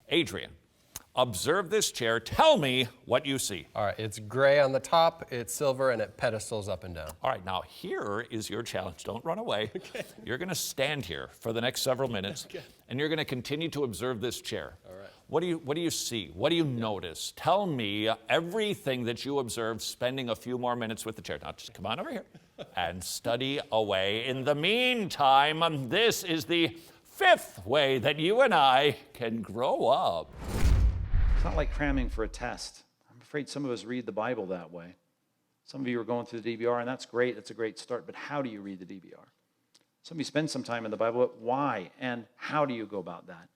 Adrian, observe this chair. Tell me what you see. All right, it's gray on the top, it's silver, and it pedestals up and down. All right, now here is your challenge. Don't run away. Okay. You're going to stand here for the next several minutes, okay, and you're going to continue to observe this chair. All right. What do you see? What do you notice? Tell me everything that you observed spending a few more minutes with the chair. Now, just come on over here and study away. In the meantime, this is the 5th way that you and I can grow up. It's not like cramming for a test. I'm afraid some of us read the Bible that way. Some of you are going through the DBR, and that's great. That's a great start. But how do you read the DBR? Some of you spend some time in the Bible, but why and how do you go about that?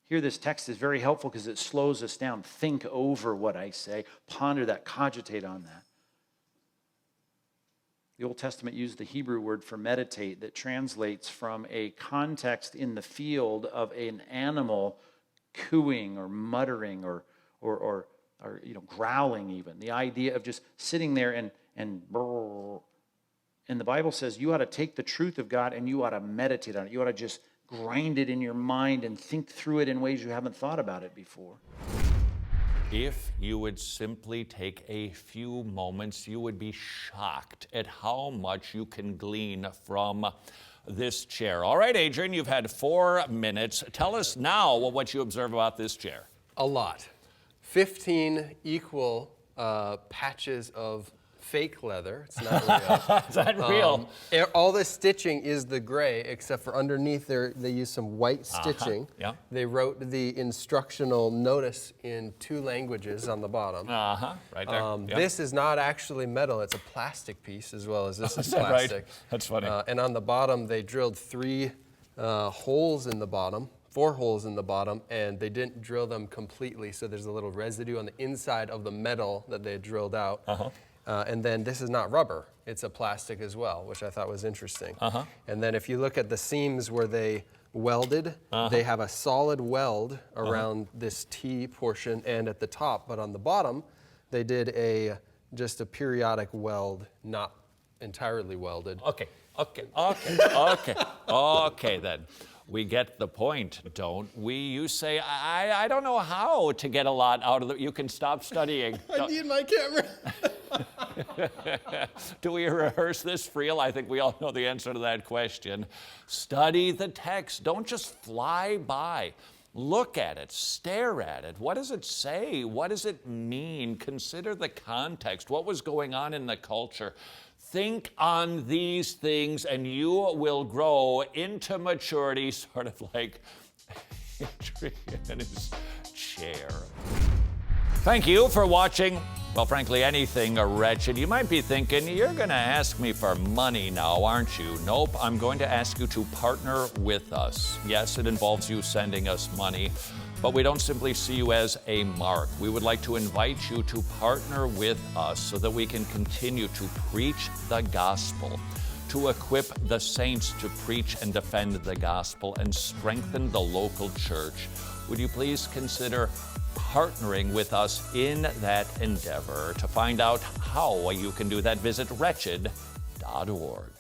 Here, this text is very helpful because it slows us down. Think over what I say. Ponder that. Cogitate on that. The Old Testament used the Hebrew word for meditate that translates from a context in the field of an animal cooing or muttering or growling even. The idea of just sitting there and brrr. And the Bible says you ought to take the truth of God and you ought to meditate on it. You ought to just grind it in your mind and think through it in ways you haven't thought about it before. If you would simply take a few moments, you would be shocked at how much you can glean from this chair. All right, Adrian, you've had 4 minutes. Tell us now what you observe about this chair. A lot. 15 equal patches of fake leather. It's not real. It's not real. All the stitching is the gray, except for underneath they use some white stitching. Yeah. They wrote the instructional notice in 2 languages on the bottom. Right there. Yep. This is not actually metal. It's a plastic piece as well as this is that plastic. Right? That's funny. And on the bottom, they drilled 3 holes in the bottom. 4 holes in the bottom, and they didn't drill them completely, so there's a little residue on the inside of the metal that they drilled out. And then this is not rubber, it's a plastic as well, which I thought was interesting. And then if you look at the seams where they welded, they have a solid weld around this T portion and at the top, but on the bottom, they did just a periodic weld, not entirely welded. Okay then. We get the point, don't we? You say, I don't know how to get a lot out of it. You can stop studying. I need my camera. Do we rehearse this, Friel? I think we all know the answer to that question. Study the text. Don't just fly by. Look at it. Stare at it. What does it say? What does it mean? Consider the context. What was going on in the culture? Think on these things and you will grow into maturity, sort of like Adrian in his chair. Thank you for watching, well, frankly, anything Wretched. You might be thinking, you're going to ask me for money now, aren't you? Nope, I'm going to ask you to partner with us. Yes, it involves you sending us money, but we don't simply see you as a mark. We would like to invite you to partner with us so that we can continue to preach the gospel, to equip the saints to preach and defend the gospel and strengthen the local church. Would you please consider partnering with us in that endeavor? To find out how you can do that, visit wretched.org.